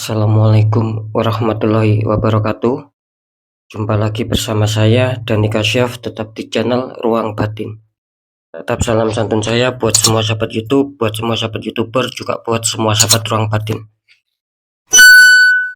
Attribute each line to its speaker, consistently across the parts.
Speaker 1: Assalamualaikum warahmatullahi wabarakatuh. Jumpa lagi bersama saya Dani Kasyaf, tetap di channel Ruang Batin. Tetap salam santun saya buat semua sahabat YouTube, buat semua sahabat YouTuber, juga buat semua sahabat Ruang Batin.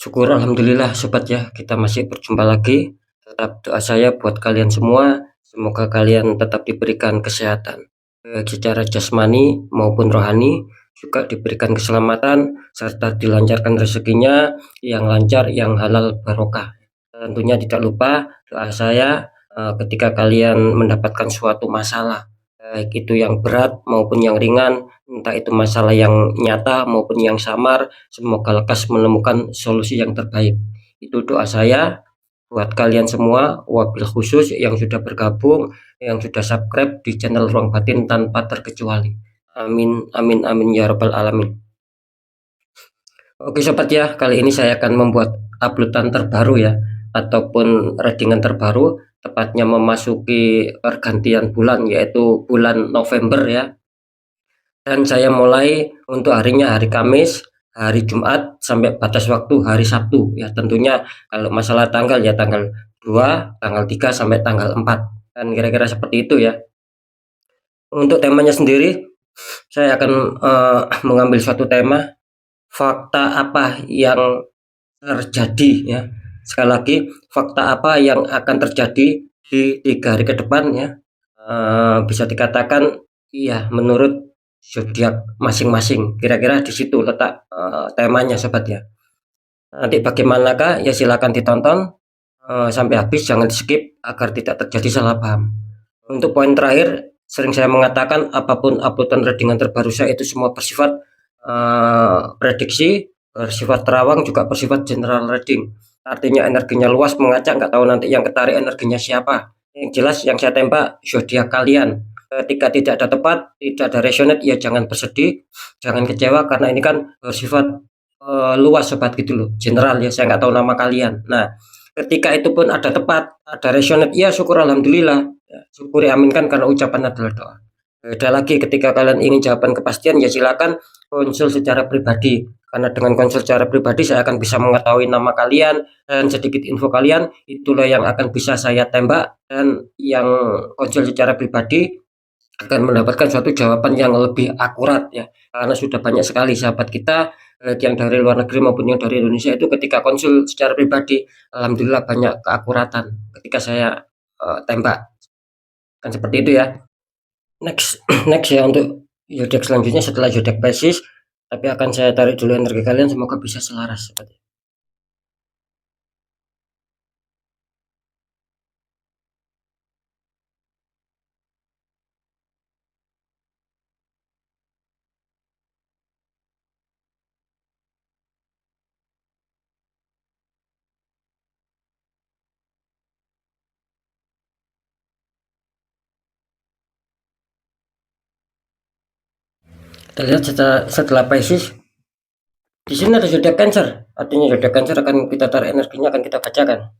Speaker 1: Syukur alhamdulillah sobat ya, kita masih berjumpa lagi. Tetap doa saya buat kalian semua, semoga kalian tetap diberikan kesehatan secara jasmani maupun rohani, juga diberikan keselamatan serta dilancarkan rezekinya yang lancar, yang halal barokah. Tentunya tidak lupa doa saya ketika kalian mendapatkan suatu masalah, baik itu yang berat maupun yang ringan, entah itu masalah yang nyata maupun yang samar, semoga lekas menemukan solusi yang terbaik. Itu doa saya buat kalian semua, wabil khusus yang sudah bergabung, yang sudah subscribe di channel Ruang Batin tanpa terkecuali. Amin, amin, amin ya rabbal alamin. Oke sobat ya, kali ini saya akan membuat uploadan terbaru ya, ataupun readingan terbaru, tepatnya memasuki pergantian bulan, yaitu bulan November ya. Dan saya mulai untuk harinya hari Kamis, hari Jumat, sampai batas waktu hari Sabtu ya. Tentunya kalau masalah tanggal ya tanggal 2, tanggal 3 sampai tanggal 4, dan kira-kira seperti itu ya. Untuk temanya sendiri saya akan mengambil suatu tema, fakta apa yang terjadi ya. Sekali lagi, fakta apa yang akan terjadi di 3 hari ke depan ya. Bisa dikatakan iya menurut zodiak masing-masing, kira-kira di situ letak temanya sobat ya. Nanti bagaimanakah ya, silakan ditonton sampai habis, jangan di skip agar tidak terjadi salah paham. Untuk poin terakhir, sering saya mengatakan apapun uploadan readingan terbaru saya itu semua bersifat prediksi, bersifat terawang, juga bersifat general reading. Artinya energinya luas, mengacak, nggak tahu nanti yang ketarik energinya siapa. Yang jelas yang saya tembak zodiak kalian. Ketika tidak ada tepat, tidak ada resonate, ya jangan bersedih, jangan kecewa, karena ini kan bersifat luas sobat gitu loh, general ya, saya nggak tahu nama kalian. Nah, ketika itu pun ada tepat, ada resonate, ya syukur alhamdulillah, ya, syukuri aminkan karena ucapan adalah doa. Beda lagi ketika kalian ingin jawaban kepastian, ya silakan konsul secara pribadi, karena dengan konsul secara pribadi saya akan bisa mengetahui nama kalian dan sedikit info kalian, itulah yang akan bisa saya tembak, dan yang konsul secara pribadi akan mendapatkan suatu jawaban yang lebih akurat ya, karena sudah banyak sekali sahabat kita yang dari luar negeri maupun yang dari Indonesia itu ketika konsul secara pribadi, alhamdulillah banyak keakuratan ketika saya tembak, kan seperti itu ya. Next next ya, untuk zodiak selanjutnya setelah zodiak Pisces, tapi akan saya tarik dulu energi kalian, semoga bisa selaras seperti. Kita lihat setelah Pisces, di sini ada zodiak Cancer, artinya zodiak Cancer akan kita tarik energinya, akan kita bacakan.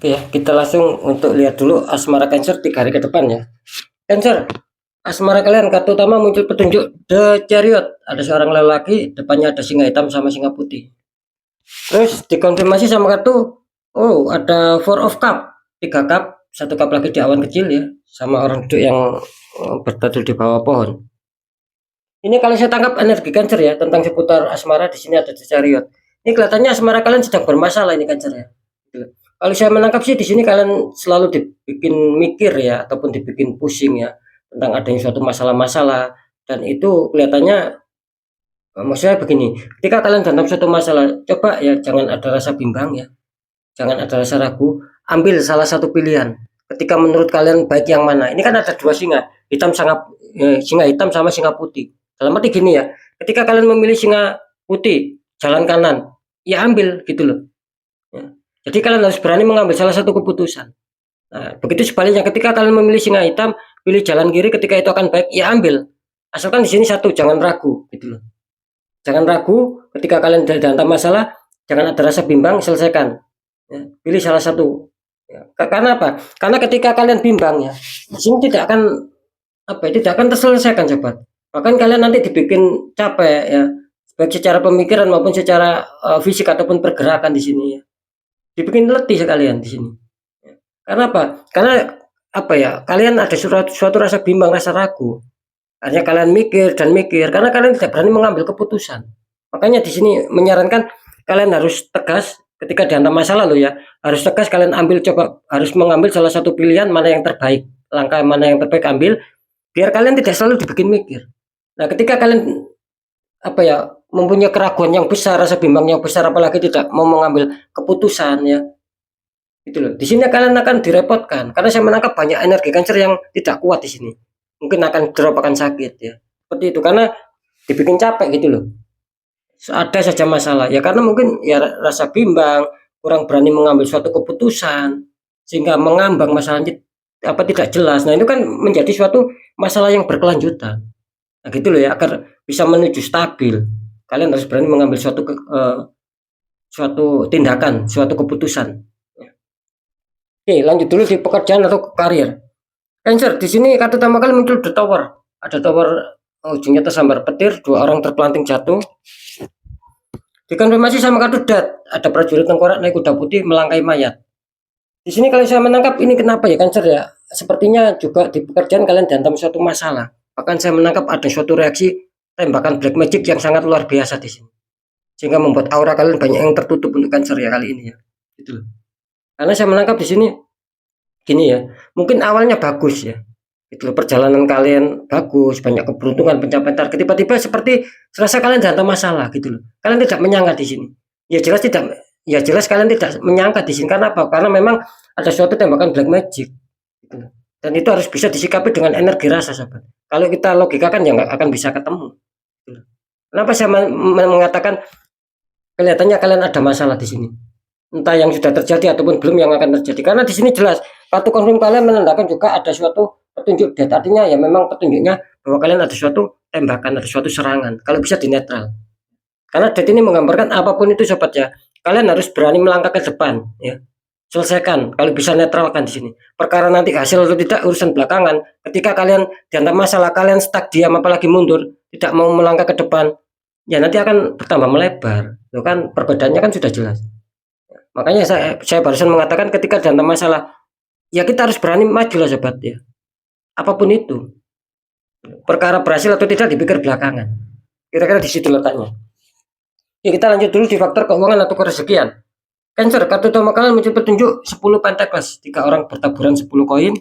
Speaker 1: Oke ya, kita langsung untuk lihat dulu asmara Cancer 3 hari ke depan ya. Cancer, asmara kalian kartu utama muncul petunjuk The Chariot, ada seorang lelaki, depannya ada singa hitam sama singa putih. Terus dikonfirmasi sama kartu, oh ada Four of Cup, 3 cup, 1 cup lagi di awan kecil ya, sama orang duduk yang berteduh di bawah pohon. Ini kalau saya tangkap energi Cancer ya, tentang seputar asmara di sini ada di chariot. Ini kelihatannya asmara kalian sedang bermasalah ini Cancer ya. Gitu. Kalau saya menangkap sih di sini kalian selalu dibikin mikir ya, ataupun dibikin pusing ya tentang adanya suatu masalah-masalah, dan itu kelihatannya maksudnya begini, ketika kalian dalam suatu masalah, coba ya jangan ada rasa bimbang ya, jangan ada rasa ragu, ambil salah satu pilihan. Ketika menurut kalian baik yang mana? Ini kan ada dua singa, singa hitam sama singa putih. Dalam arti gini ya, ketika kalian memilih singa putih, jalan kanan, ya ambil gitu loh. Ya. Jadi kalian harus berani mengambil salah satu keputusan. Nah, begitu sebaliknya, ketika kalian memilih singa hitam, pilih jalan kiri, ketika itu akan baik, ya ambil. Asalkan di sini satu, jangan ragu gitu loh. Jangan ragu ketika kalian dalam masalah, jangan ada rasa bimbang, selesaikan. Ya, pilih salah satu. Ya, karena apa? Karena ketika kalian bimbang ya, di sini tidak akan tidak akan terselesaikan sobat. Bahkan kalian nanti dibikin capek ya, baik secara pemikiran maupun secara fisik ataupun pergerakan di sini ya. Dibikin letih sekalian di sini. Ya. Karena apa? Karena kalian ada suatu rasa bimbang, rasa ragu. Hanya kalian mikir dan mikir karena kalian tidak berani mengambil keputusan. Makanya di sini menyarankan kalian harus tegas ketika dihantam masalah loh ya. Harus tegas kalian harus mengambil salah satu pilihan mana yang terbaik. Langkah mana yang terbaik ambil biar kalian tidak selalu dibikin mikir. Nah, ketika kalian mempunyai keraguan yang besar, rasa bimbang yang besar apalagi tidak mau mengambil keputusan ya. Gitu loh. Di sini kalian akan direpotkan karena saya menangkap banyak energi Cancer yang tidak kuat di sini. Mungkin akan drop, akan sakit ya. Seperti itu karena dibikin capek gitu loh. Ada saja masalah ya karena mungkin ya rasa bimbang, kurang berani mengambil suatu keputusan sehingga mengambang masalahnya tidak jelas. Nah, itu kan menjadi suatu masalah yang berkelanjutan. Nah, gitu loh ya, agar bisa menuju stabil. Kalian harus berani mengambil suatu tindakan, suatu keputusan. Oke, lanjut dulu di pekerjaan atau karir. Cancer, di sini kartu utama kali muncul The Tower. Ada tower, ujungnya tersambar petir, dua orang terpelanting jatuh. Dikonfirmasi sama kartu Dat, ada prajurit tengkorak naik kuda putih melangkai mayat. Di sini kalau saya menangkap ini kenapa ya Cancer ya? Sepertinya juga di pekerjaan kalian dihantam suatu masalah. Bahkan saya menangkap ada suatu reaksi tembakan black magic yang sangat luar biasa di sini. Sehingga membuat aura kalian banyak yang tertutup untuk Cancer ya kali ini ya. Gitu loh. Karena saya menangkap di sini gini ya, mungkin awalnya bagus ya. Itu perjalanan kalian bagus, banyak keberuntungan, pencapaian target, tiba-tiba seperti serasa kalian datang masalah gitu loh. Kalian tidak menyangka di sini. Ya jelas kalian tidak menyangka di sini karena apa? Karena memang ada suatu tembakan black magic gitu loh. Dan itu harus bisa disikapi dengan energi rasa, sahabat. Kalau kita logika kan ya nggak akan bisa ketemu. Gitu loh. Kenapa saya mengatakan kelihatannya kalian ada masalah di sini? Entah yang sudah terjadi ataupun belum yang akan terjadi. Karena di sini jelas kartu konfirm kalian menandakan juga ada suatu petunjuk dead, artinya ya memang petunjuknya bahwa kalian ada suatu tembakan, ada suatu serangan. Kalau bisa di netral. Karena dead ini menggambarkan apapun itu sobat ya, kalian harus berani melangkah ke depan ya. Selesaikan, kalau bisa netralkan di sini. Perkara nanti hasil atau tidak urusan belakangan. Ketika kalian diantar masalah, kalian stuck diam apalagi mundur, tidak mau melangkah ke depan, ya nanti akan bertambah melebar. Loh kan perbedaannya kan sudah jelas. Makanya saya barusan mengatakan ketika dihantam masalah, ya kita harus berani maju lah sobat ya. Apapun itu. Perkara berhasil atau tidak dipikir belakangan. Kira-kira di situ letaknya. Ya, kita lanjut dulu di faktor keuangan atau kerezekian. Cancer, kartu utama kalian muncul petunjuk 10 pentacles, 3 orang bertaburan 10 koin.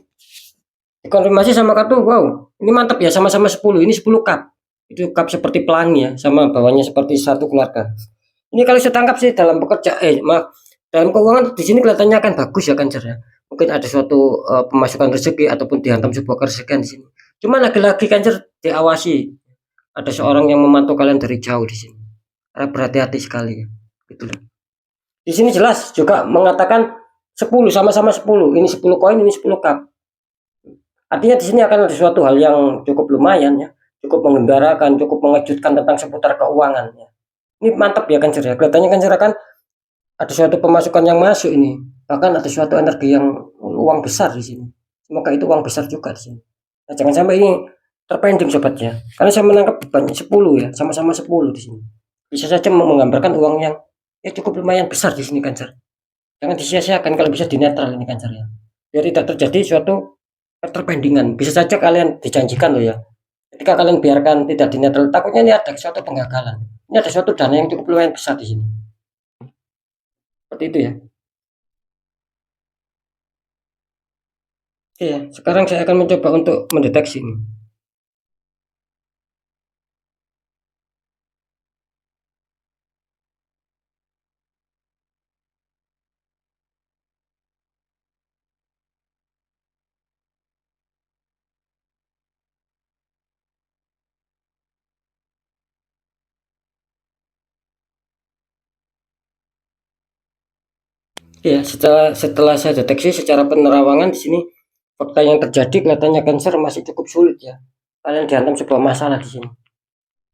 Speaker 1: Dikonfirmasi sama kartu, wow, ini mantap ya, sama-sama 10, ini 10 cup. Itu cup seperti pelangi ya, sama bawahnya seperti satu keluarga. Ini kalau saya tangkap sih dalam dalam keuangan di sini kelihatannya akan bagus ya Cancer ya. Mungkin ada suatu pemasukan rezeki ataupun dihantam sebuah kerezekian di sini. Cuma lagi-lagi Cancer diawasi. Ada seorang yang memantau kalian dari jauh di sini. Karena berhati-hati sekali ya. Gitu loh. Di sini jelas juga mengatakan 10 sama-sama 10. Ini 10 koin, ini 10 cup. Artinya di sini akan ada suatu hal yang cukup lumayan ya. Cukup mengembirakan, cukup mengejutkan tentang seputar keuangan ya. Ini mantap ya Cancer ya. Kelihatannya Cancer akan ada suatu pemasukan yang masuk ini, bahkan ada suatu energi yang uang besar di sini. Semoga itu uang besar juga di sini. Nah, jangan sampai ini terpending sobatnya. Karena saya menangkap banyak 10 ya, sama-sama 10 di sini. Bisa saja menggambarkan uang yang ya cukup lumayan besar di sini Cancer. Jangan disia-siakan kalau bisa dinetral ini Cancer ya. Biar tidak terjadi suatu terpendingan. Bisa saja kalian dijanjikan loh ya. Ketika kalian biarkan tidak di netral, takutnya ini ada suatu penggagalan. Ini ada suatu dana yang cukup lumayan besar di sini. Seperti itu ya. Oke ya, sekarang saya akan mencoba untuk mendeteksi ini. Ya, setelah saya deteksi secara penerawangan di sini, fakta yang terjadi kelihatannya Cancer masih cukup sulit ya. Kalian dihantam sebuah masalah di sini.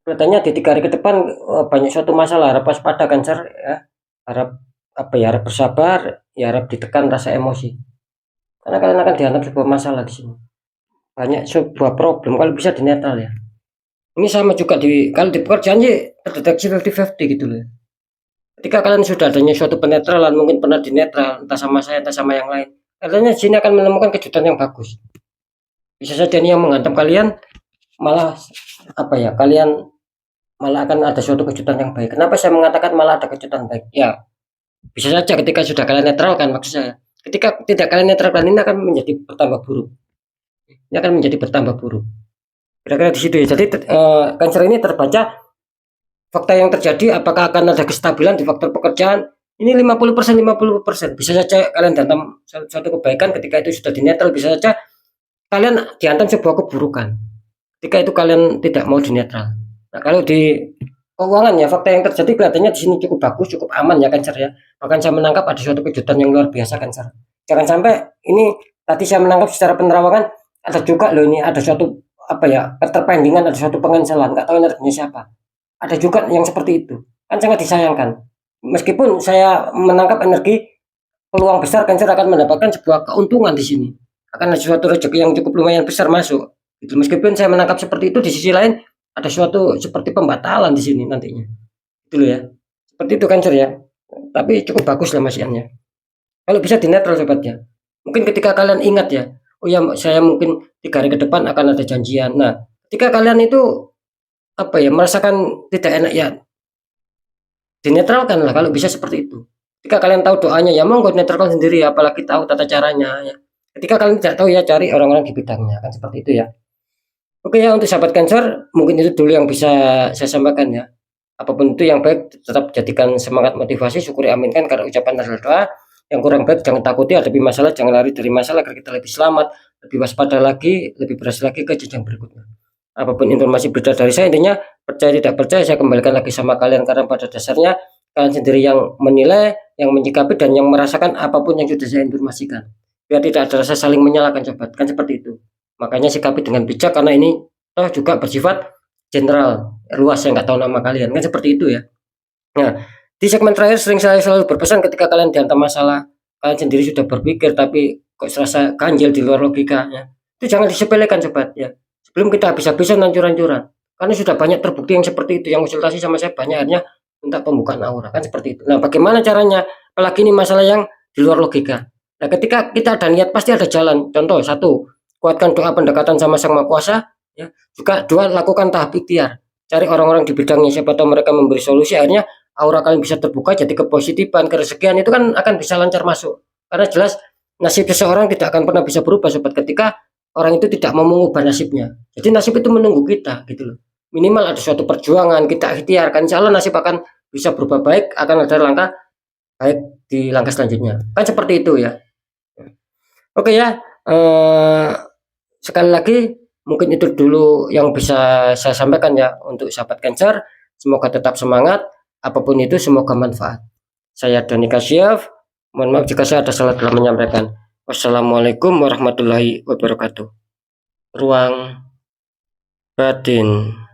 Speaker 1: Kelihatannya di 3 hari ke depan banyak suatu masalah. Harap waspada Cancer ya. Harap apa ya? Harap bersabar, ya harap ditekan rasa emosi. Karena kalian akan dihantam sebuah masalah di sini. Banyak sebuah problem kalau bisa di netral ya. Ini sama juga kalau di pekerjaan sih terdeteksi 50-50 gitu loh. Ketika kalian sudah adanya suatu penetralan, mungkin pernah di netral, entah sama saya, entah sama yang lain. Katanya sini akan menemukan kejutan yang bagus. Bisa saja ini yang menghantam kalian, malah apa ya? Kalian malah akan ada suatu kejutan yang baik. Kenapa saya mengatakan malah ada kejutan baik? Ya, bisa saja ketika sudah kalian netralkan, maksud saya. Ketika tidak kalian netralkan, ini akan menjadi bertambah buruk. Ini akan menjadi bertambah buruk. Kira-kira di situ ya. Jadi Cancer ini terbaca fakta yang terjadi, apakah akan ada kestabilan di faktor pekerjaan. Ini 50%, 50%. Bisa saja kalian dihantam suatu kebaikan ketika itu sudah di netral, bisa saja kalian dihantam sebuah keburukan ketika itu kalian tidak mau di netral. Nah, kalau di keuangan ya, fakta yang terjadi kelihatannya di sini cukup bagus, cukup aman ya Cancer ya. Bahkan saya menangkap ada suatu kejutan yang luar biasa Cancer. Jangan sampai ini tadi saya menangkap secara penerawangan ada juga loh, ini ada suatu apa ya, keterpendingan, ada suatu pengencelan, nggak tahu energinya siapa. Ada juga yang seperti itu. Kan sangat disayangkan. Meskipun saya menangkap energi, peluang besar Cancer akan mendapatkan sebuah keuntungan di sini. Akan ada suatu rezeki yang cukup lumayan besar masuk. Gitu. Meskipun saya menangkap seperti itu, di sisi lain ada suatu seperti pembatalan di sini nantinya. Gitu ya. Seperti itu Cancer ya. Tapi cukup bagus lah masiannya. Kalau bisa di netral sobatnya. Mungkin ketika kalian ingat ya, oh ya saya mungkin 3 hari ke depan akan ada janjian. Nah, ketika kalian itu apa ya, merasakan tidak enak ya, dinetralkan lah kalau bisa seperti itu. Ketika kalian tahu doanya ya monggo netralkan sendiri, apalagi tahu tata caranya ya. Ketika kalian tidak tahu ya cari orang-orang di bidangnya, kan seperti itu ya. Oke ya, untuk sahabat Cancer mungkin itu dulu yang bisa saya sampaikan ya. Apapun itu yang baik tetap jadikan semangat, motivasi, syukuri, aminkan karena ucapan adalah doa. Yang kurang baik jangan takuti, hadapi masalah, jangan lari dari masalah agar kita lebih selamat, lebih waspada lagi, lebih berhasil lagi ke jenjang berikutnya. Apapun informasi berita dari saya, intinya percaya tidak percaya saya kembalikan lagi sama kalian, karena pada dasarnya kalian sendiri yang menilai, yang menyikapi, dan yang merasakan apapun yang sudah saya informasikan. Biar tidak ada rasa saling menyalahkan sobat, kan seperti itu. Makanya sikapi dengan bijak karena ini toh juga bersifat general, luas, saya nggak tahu nama kalian, kan seperti itu ya. Nah, di segmen terakhir sering saya selalu berpesan ketika kalian dihantam masalah, kalian sendiri sudah berpikir tapi kok serasa ganjil di luar logikanya. Itu jangan disepelekan sobat ya. Sebelum kita habis-habisan hancur-hancuran. Karena sudah banyak terbukti yang seperti itu, yang konsultasi sama saya banyak hanya minta pembukaan aura, kan seperti itu. Nah, bagaimana caranya? Apalagi ini masalah yang di luar logika. Nah, ketika kita ada niat pasti ada jalan. Contoh satu, kuatkan doa pendekatan sama Sang Maha Kuasa ya. Juga dua, lakukan tahap ikhtiar. Cari orang-orang di bidangnya, siapa tahu mereka memberi solusi, akhirnya aura kalian bisa terbuka, jadi kepositifan, kerezekian itu kan akan bisa lancar masuk. Karena jelas nasib seseorang tidak akan pernah bisa berubah sobat ketika orang itu tidak mau mengubah nasibnya. Jadi nasib itu menunggu kita gitu loh. Minimal ada suatu perjuangan, kita ikhtiarkan, insya Allah nasib akan bisa berubah baik, akan ada langkah baik di langkah selanjutnya. Kan seperti itu ya. Oke ya, sekali lagi mungkin itu dulu yang bisa saya sampaikan ya untuk sahabat Cancer. Semoga tetap semangat, apapun itu semoga manfaat. Saya Doni Kasyaf, mohon maaf jika saya ada salah dalam menyampaikan. Wassalamualaikum warahmatullahi wabarakatuh. Ruang batin.